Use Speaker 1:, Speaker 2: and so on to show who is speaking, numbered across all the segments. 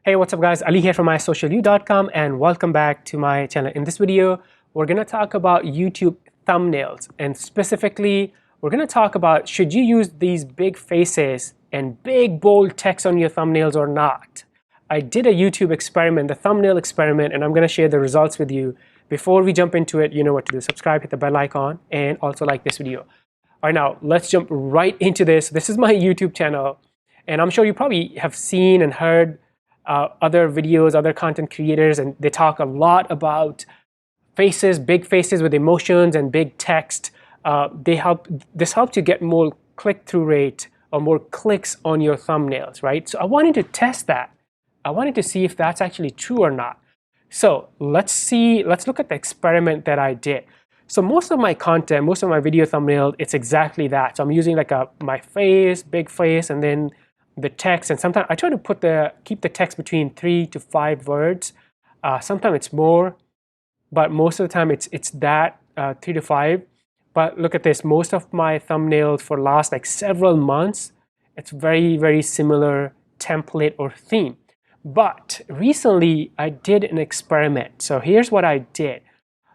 Speaker 1: Hey, what's up guys? Ali here from mysocialyou.com and welcome back to my channel. In this video, we're going to talk about YouTube thumbnails, and specifically, we're going to talk about should you use these big faces and big bold text on your thumbnails or not. I did a YouTube experiment, the thumbnail experiment, and I'm going to share the results with you. Before we jump into it, you know what to do. Subscribe, hit the bell icon, and also like this video. All right, now let's jump right into this. This is my YouTube channel, and I'm sure you probably have seen and heard other videos, other content creators, and they talk a lot about faces, big faces with emotions and big text. This helps you get more click-through rate or more clicks on your thumbnails, right? So I wanted to test that. I wanted to see if that's actually true or not. So let's look at the experiment that I did. So most of my content, most of my video thumbnail, it's exactly that. So I'm using like my face, big face, and then the text, and sometimes I try to keep the text between 3 to 5 words. Sometimes it's more, but most of the time it's that 3 to 5. But look at this, most of my thumbnails for last like several months, it's very, very similar template or theme. But recently I did an experiment. So here's what I did.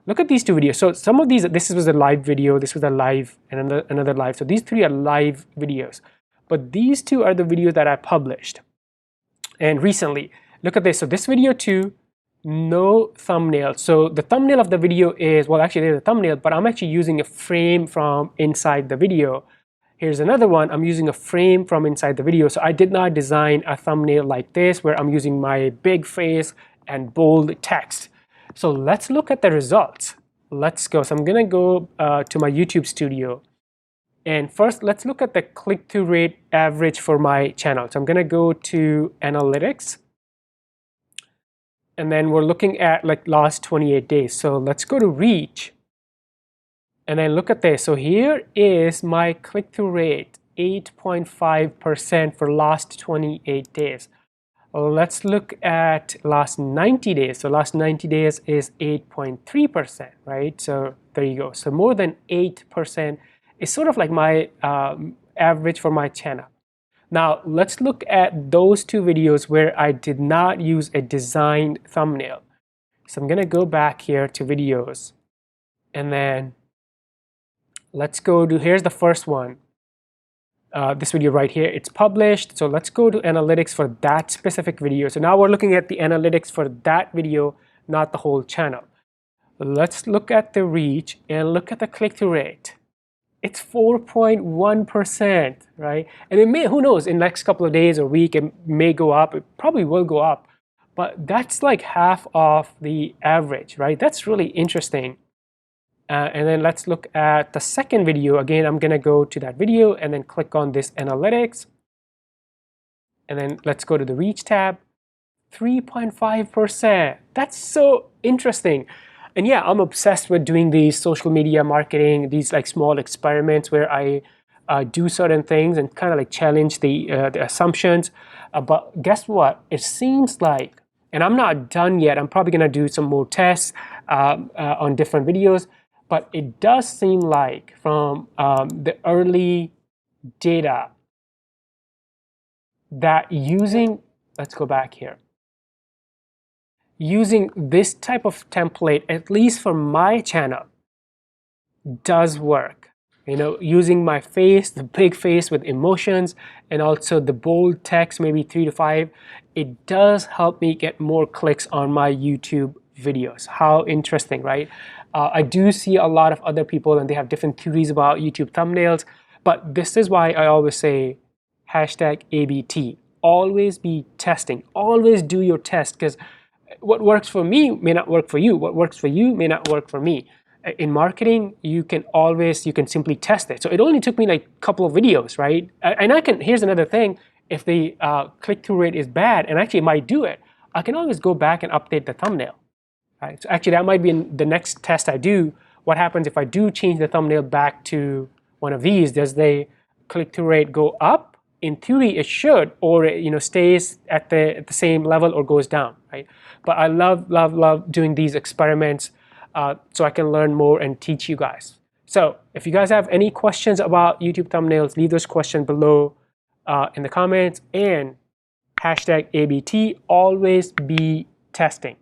Speaker 1: Look at these two videos. So some of these, this was a live video, this was a live, and another live. So these three are live videos. But these two are the videos that I published. And recently, look at this. So this video too, no thumbnail. So the thumbnail of the video is, well, actually there's a thumbnail, but I'm actually using a frame from inside the video. Here's another one. I'm using a frame from inside the video. So I did not design a thumbnail like this where I'm using my big face and bold text. So let's look at the results. Let's go. So I'm going to go to my YouTube studio. And first, let's look at the click-through rate average for my channel. So I'm going to go to Analytics. And then we're looking at like last 28 days. So let's go to Reach. And then look at this. So here is my click-through rate, 8.5% for last 28 days. Let's look at last 90 days. So last 90 days is 8.3%, right? So there you go. So more than 8%. It's sort of like my average for my channel. Now let's look at those two videos where I did not use a designed thumbnail. So I'm going to go back here to videos, and then let's go to, here's the first one. This video right here, it's published. So let's go to analytics for that specific video. So now we're looking at the analytics for that video, not the whole channel. Let's look at the reach and look at the click-through rate. It's 4.1%, right? And it may, who knows, in the next couple of days or week, it may go up. It probably will go up. But that's like half of the average, right? That's really interesting. And then let's look at the second video. Again, I'm going to go to that video and then click on this analytics. And then let's go to the reach tab. 3.5%. That's so interesting. And yeah, I'm obsessed with doing these social media marketing, these like small experiments where I do certain things and kind of like challenge the assumptions. But guess what? It seems like, and I'm not done yet, I'm probably going to do some more tests on different videos, but it does seem like from the early data that using, let's go back here. Using this type of template, at least for my channel, does work. You know, using my face, the big face with emotions, and also the bold text, maybe 3 to 5, it does help me get more clicks on my YouTube videos. How interesting, right? I do see a lot of other people and they have different theories about YouTube thumbnails, but this is why I always say hashtag ABT. Always be testing. Always do your test, because what works for me may not work for you. What works for you may not work for me. In marketing, you can simply test it. So it only took me like a couple of videos, right? And here's another thing, if the click-through rate is bad, and actually it might do it, I can always go back and update the thumbnail. Right? So actually that might be in the next test I do. What happens if I do change the thumbnail back to one of these? Does the click-through rate go up? In theory, it should, or it stays at the same level or goes down, right? But I love doing these experiments so I can learn more and teach you guys. So if you guys have any questions about YouTube thumbnails, leave those questions below in the comments, and hashtag ABT, always be testing.